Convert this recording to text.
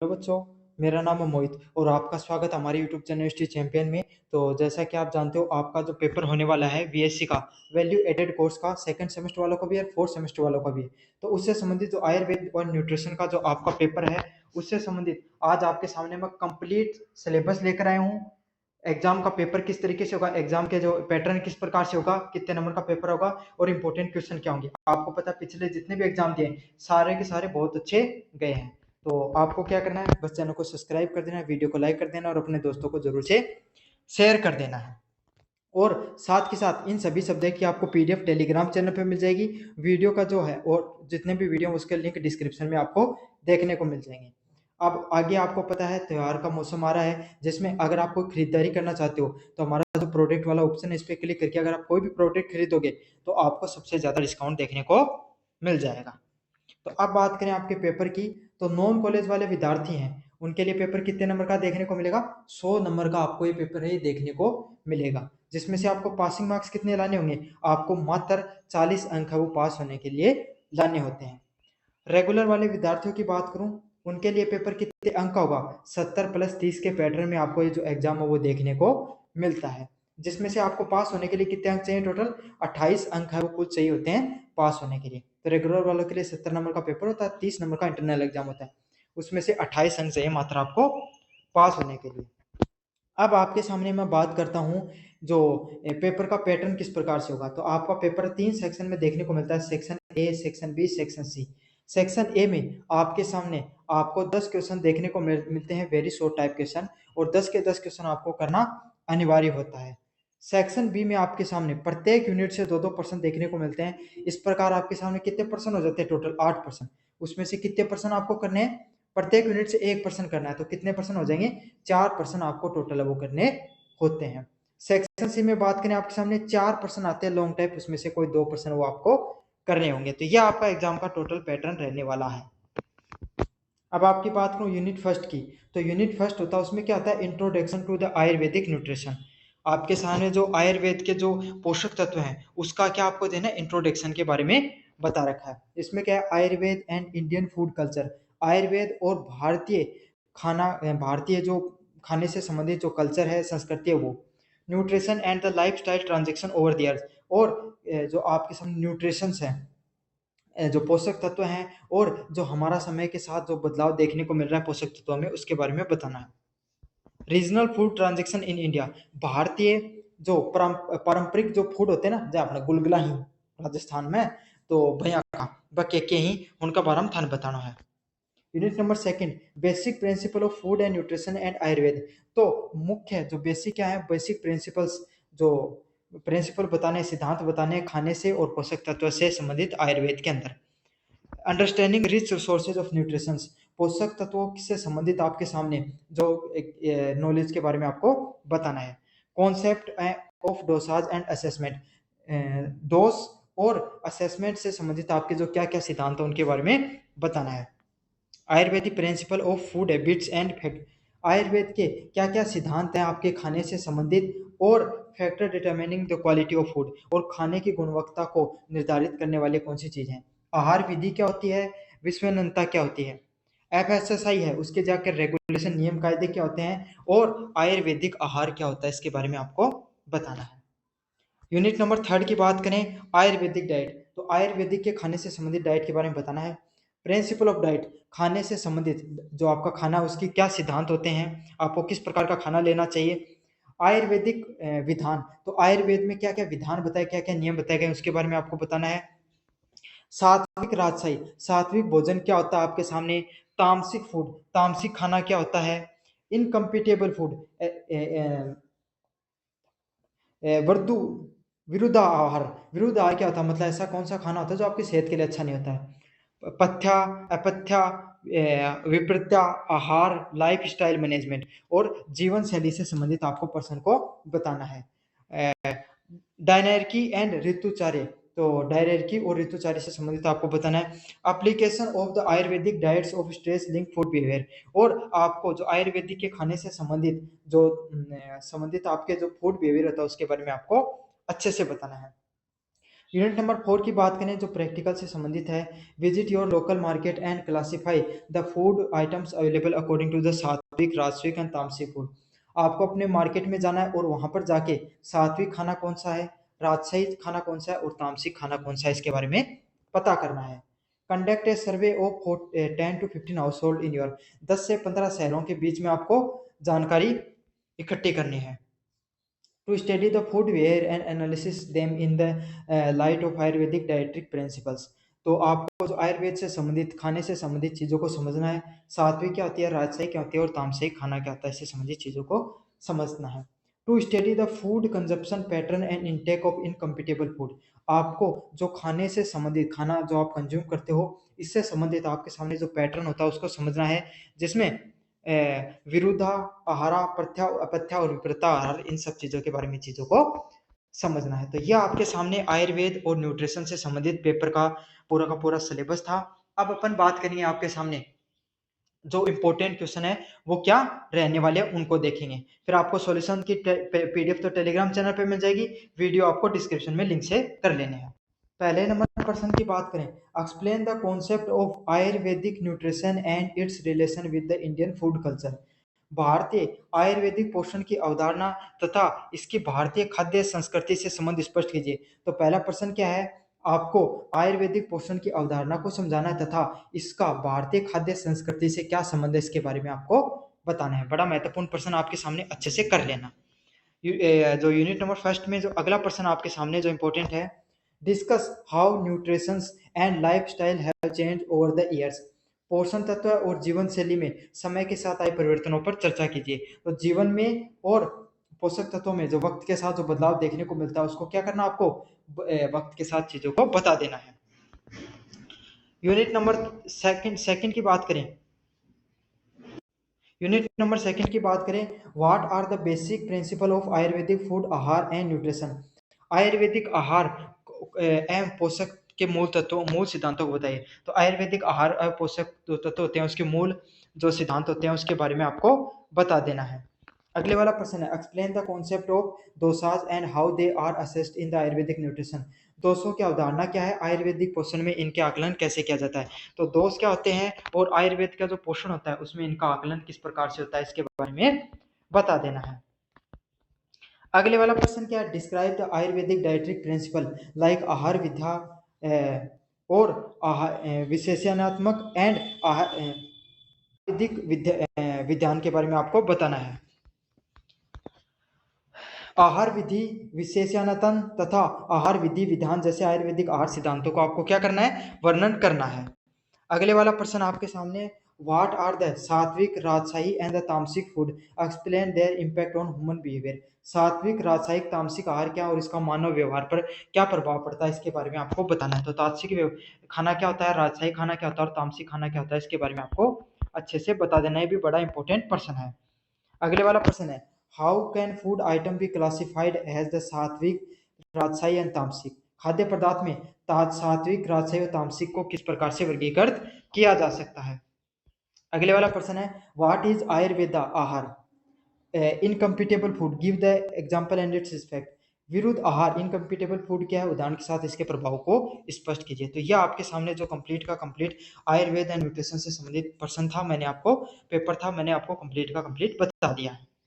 Hello बच्चों, मेरा नाम है मोहित और आपका स्वागत है हमारे यूट्यूब चैनल हिस्ट्री चैंपियन में। तो जैसा कि आप जानते हो, आपका जो पेपर होने वाला है बीएससी का वैल्यू एडेड कोर्स का, सेकंड सेमेस्टर वालों का भी है, फोर्थ सेमेस्टर वालों का भी है। तो उससे संबंधित जो आयुर्वेद और न्यूट्रिशन का जो आपका पेपर है, उससे संबंधित आज आपके सामने मैं कंप्लीट सिलेबस लेकर आया हूँ। एग्जाम का पेपर किस तरीके से होगा, एग्जाम के जो पैटर्न किस प्रकार से होगा, कितने नंबर का पेपर होगा और इंपॉर्टेंट क्वेश्चन क्या होंगे। आपको पता है पिछले जितने भी एग्जाम दिए सारे के सारे बहुत अच्छे गए हैं। तो आपको क्या करना है, बस चैनल को सब्सक्राइब कर देना है, वीडियो को लाइक कर देना और अपने दोस्तों को जरूर से शेयर कर देना है। और साथ के साथ इन सभी सब्जेक्ट की आपको पीडीएफ टेलीग्राम चैनल पे मिल जाएगी। वीडियो का जो है और जितने भी वीडियो उसके लिंक डिस्क्रिप्शन में आपको देखने को मिल जाएंगे। अब आगे आपको पता है त्योहार का मौसम आ रहा है, जिसमें अगर आप कोई खरीदारी करना चाहते हो तो हमारा जो प्रोडक्ट वाला ऑप्शन है इस पर क्लिक करके अगर आप कोई भी प्रोडक्ट खरीदोगे तो आपको सबसे ज्यादा डिस्काउंट देखने को मिल जाएगा। तो अब बात करें आपके पेपर की, तो नॉन कॉलेज वाले विद्यार्थी हैं उनके लिए पेपर कितने नंबर का देखने को मिलेगा, 100 नंबर का आपको ये पेपर है ये देखने को मिलेगा। जिसमें से आपको पासिंग मार्क्स कितने लाने होंगे, आपको मात्र 40 अंक है वो पास होने के लिए लाने होते हैं। रेगुलर वाले विद्यार्थियों की बात करूं, उनके लिए पेपर कितने अंक का होगा, 70 प्लस 30 के पैटर्न में आपको ये जो एग्जाम है वो देखने को मिलता है। जिसमें से आपको पास होने के लिए कितने अंक चाहिए, टोटल 28 अंक है वो कुल चाहिए होते हैं पास होने के लिए। तो रेगुलर वालों के लिए 70 नंबर का पेपर होता है, 30 नंबर का इंटरनल एग्जाम होता है, उसमें से 28 अंक चाहिए मात्र आपको पास होने के लिए। अब आपके सामने मैं बात करता हूं जो पेपर का पैटर्न किस प्रकार से होगा। तो आपका पेपर 3 सेक्शन में देखने को मिलता है, section A, section B, section C. Section A में आपके सामने आपको 10 क्वेश्चन देखने को मिलते हैं, वेरी शॉर्ट टाइप क्वेश्चन, और 10 के 10 क्वेश्चन आपको करना अनिवार्य होता है। सेक्शन बी में आपके सामने प्रत्येक यूनिट से 2-2% देखने को मिलते हैं। इस प्रकार आपके सामने कितने परसेंट हो जाते हैं, टोटल 8%। उसमें से कितने परसेंट आपको करने हैं, प्रत्येक यूनिट से 1% करना है, तो कितने परसेंट हो जाएंगे, 4% आपको टोटल वो करने होते हैं। सेक्शन सी में बात करें आपके सामने 4% आते हैं लॉन्ग टाइप, उसमें से कोई 2% वो आपको करने होंगे। तो यह आपका एग्जाम का टोटल पैटर्न रहने वाला है। अब आपकी बात करूं यूनिट फर्स्ट की, तो यूनिट फर्स्ट होता है उसमें क्या होता है, introduction to the Ayurvedic nutrition. आपके सामने जो आयुर्वेद के जो पोषक तत्व हैं उसका क्या आपको देना है, इंट्रोडक्शन के बारे में बता रखा है। इसमें क्या है, Ayurveda and Indian food culture, Ayurveda और भारतीय खाना, भारतीय जो खाने से संबंधित जो कल्चर है, संस्कृति है वो। Nutrition and the life style transaction over the years, और जो आपके सामने न्यूट्रिशन है, जो पोषक तत्व हैं और जो हमारा समय के साथ जो बदलाव देखने को मिल रहा है पोषक तत्वों में, उसके बारे में बताना है। Regional food transaction in India, भारतीय जो पारंपरिक जो फूड होते हैं ना, जैसे अपना गुलगुला ही राजस्थान में, तो भैया का बके के ही उनका बारे में थान बताना है। Unit number second, basic principle of food and nutrition and Ayurveda. तो मुख्य जो बेसिक क्या है, बेसिक प्रिंसिपल्स, जो प्रिंसिपल बताने, सिद्धांत बताने खाने से और पोषक तत्व से संबंधित आयुर्वेद के अंदर। Understanding rich sources of nutrition, पोषक तत्वों से संबंधित आपके सामने जो नॉलेज के बारे में आपको बताना है। Concept of dosas and assessment, dose और असेसमेंट से संबंधित आपके जो क्या क्या सिद्धांत है उनके बारे में बताना है। Ayurvedic principle of food habits and fact, Ayurveda के क्या क्या सिद्धांत हैं आपके खाने से संबंधित, और factor determining the quality of food, और खाने की गुणवत्ता को निर्धारित करने वाले कौन सी चीज़ हैं। आहार विधि क्या होती है, विश्वसनीयता क्या होती है, एफएसएसआई है उसके जाकर रेगुलेशन नियम कायदे क्या होते हैं, और आयुर्वेदिक आहार क्या होता है, इसके बारे में आपको बताना है। यूनिट नंबर थर्ड की बात करें, आयुर्वेदिक डाइट, तो आयुर्वेदिक के खाने से संबंधित डाइट के बारे में बताना है। प्रिंसिपल ऑफ डाइट, खाने से संबंधित जो आपका खाना उसकी क्या सिद्धांत होते हैं, आपको किस प्रकार का खाना लेना चाहिए। आयुर्वेदिक विधान, तो आयुर्वेद में क्या क्या विधान बताए, क्या क्या नियम बताए गए उसके बारे में आपको बताना है। सात्विक राजशाही, सात्विक भोजन क्या होता है आपके सामने। तामसिक फूड, तामसिक खाना क्या होता है। इनकम्पिटेबल फूड, वर्दु विरुद्ध आहार, विरुद्ध आहार क्या होता है, मतलब ऐसा कौन सा खाना होता है जो आपकी सेहत के लिए अच्छा नहीं होता है। पथ्या, अपथ्या, विपरीत्या, आहार, लाइफ स्टाइल मैनेजमेंट, और जीवन शैली से संबंधित आपको पर्सन को बताना है। डायनर्की एंड ऋतुचार्य, तो डायनर्की और ऋतुचार्य से संबंधित आपको बताना है। Application of the Ayurvedic diets of stress link food behaviour, और आपको जो आयुर्वेदिक के खाने से संबंधित जो संबंधित आपके जो फूड बिहेवियर होता है उसके बारे में आपको अच्छे से बताना है। यूनिट नंबर 4 की बात करें जो प्रैक्टिकल से संबंधित है, visit your local market and classify the food items available according to the sattvic, rajasic and तामसिक फूड। आपको अपने मार्केट में जाना है और वहां पर जाके सात्विक खाना कौन सा है, राजसिक खाना कौन सा है और तामसिक खाना कौन सा है इसके बारे में पता करना है। Conduct a survey of 10 to 15 house hold in your, 10 से 15 शहरों के बीच में आपको जानकारी इकट्ठी करनी है। To study the food where and analysis them in the light of Ayurvedic dietary principles। तो आपको जो आयुर्वेद से संबंधित खाने से संबंधित चीज़ों को समझना है, सात्विक क्या होती है, राजसिक क्या होती है और तामसिक खाना क्या होता है, इससे संबंधित चीज़ों को समझना है। To study the food consumption pattern and intake of incompatible food. आपको जो खाने से संबंधित, खाना जो आप कंज्यूम करते हो इससे संबंधित आपके सामने जो पैटर्न होता है उसको समझना है, जिसमें विरुद्धा आहारा, पथ्या अपथ्या और विपरीता आहार, इन सब चीज़ों के बारे में चीज़ों को समझना है। तो यह आपके सामने आयुर्वेद और न्यूट्रिशन से संबंधित पेपर का पूरा सिलेबस था। अब अपन बात करेंगे आपके सामने जो इंपॉर्टेंट क्वेश्चन है वो क्या रहने वाले हैं उनको देखेंगे। फिर आपको सॉल्यूशन की पीडीएफ तो टेलीग्राम चैनल पे मिल जाएगी, वीडियो आपको डिस्क्रिप्शन में लिंक से कर लेने हैं। पहले नंबर प्रश्न की बात करें, explain the concept of Ayurvedic nutrition and it's relation with the Indian food culture. भारतीय आयुर्वेदिक पोषण की अवधारणा तथा इसकी भारतीय खाद्य संस्कृति से संबंध स्पष्ट कीजिए। तो पहला प्रश्न क्या है, आपको आयुर्वेदिक पोषण की अवधारणा को समझाना है तथा इसका भारतीय खाद्य संस्कृति से क्या संबंध है इसके बारे में आपको बताना है। बड़ा महत्वपूर्ण प्रश्न आपके सामने अच्छे से कर लेना। जो यूनिट नंबर फर्स्ट में जो अगला प्रश्न आपके सामने जो इंपॉर्टेंट है, discuss how nutrition and lifestyle have change over the years. पोषण तत्व और जीवन शैली में समय के साथ आए परिवर्तनों पर चर्चा कीजिए। तो जीवन में और पोषक तत्वों में जो वक्त के साथ जो बदलाव देखने को मिलता है उसको क्या करना, आपको वक्त के साथ चीजों को बता देना है। यूनिट नंबर सेकंड की बात करें, what are the basic principle of Ayurvedic food, ahar and nutrition. Ayurvedic आहार एवं पोषक के मूल तत्वों, मूल सिद्धांतों को बताइए। तो आयुर्वेदिक आहार और पोषक जो तत्व होते हैं उसके मूल जो सिद्धांत होते हैं उसके बारे में आपको बता देना है। अगले वाला प्रश्न है, explain the concept of doshas and how they are assessed in the Ayurvedic nutrition. दोषों की अवधारणा क्या है, आयुर्वेदिक पोषण में इनके आकलन कैसे किया जाता है। तो दोष क्या होते हैं और आयुर्वेद का जो पोषण होता है उसमें इनका आकलन किस प्रकार से होता है इसके बारे में बता देना है। अगले वाला प्रश्न क्या है, describe the Ayurvedic dietary principle like ahar vidya और विशेषणात्मक एंड आयुर्वेदिक विज्ञान के बारे में आपको बताना है। आहार विधि विशेषणातन तथा आहार विधि विधान जैसे आयुर्वेदिक आहार सिद्धांतों को आपको क्या करना है, वर्णन करना है। अगले वाला प्रश्न आपके सामने, what are the sattvic, rajasic and the तामसिक food, explain there impact on human behaviour. सात्विक, राजशाही, तामसिक आहार क्या और इसका मानव व्यवहार पर क्या प्रभाव पड़ता है इसके बारे में आपको बताना है। तो तामसिक खाना क्या होता है, राजशाही खाना क्या होता है और तामसिक खाना क्या होता है इसके बारे में आपको अच्छे से बता देना है, भी बड़ा इंपॉर्टेंट प्रश्न है। अगले वाला प्रश्न है, how can food item be classified as the sattvic, rajasic and तामसिक। खाद्य पदार्थ में सात्विक, राजशाही और तामसिक को किस प्रकार से वर्गीकृत किया जा सकता है। अगले वाला प्रश्न है, what is Ayurveda ahara, incompatible food, give the example and its effect. विरुद्ध आहार, इनकम्पिटेबल फूड क्या है, उदाहरण के साथ इसके प्रभाव को स्पष्ट कीजिए। तो यह आपके सामने जो कंप्लीट आयुर्वेद एंड न्यूट्रिशन से संबंधित प्रश्न था, मैंने आपको पेपर था, मैंने आपको कंप्लीट का कंप्लीट बता दिया है।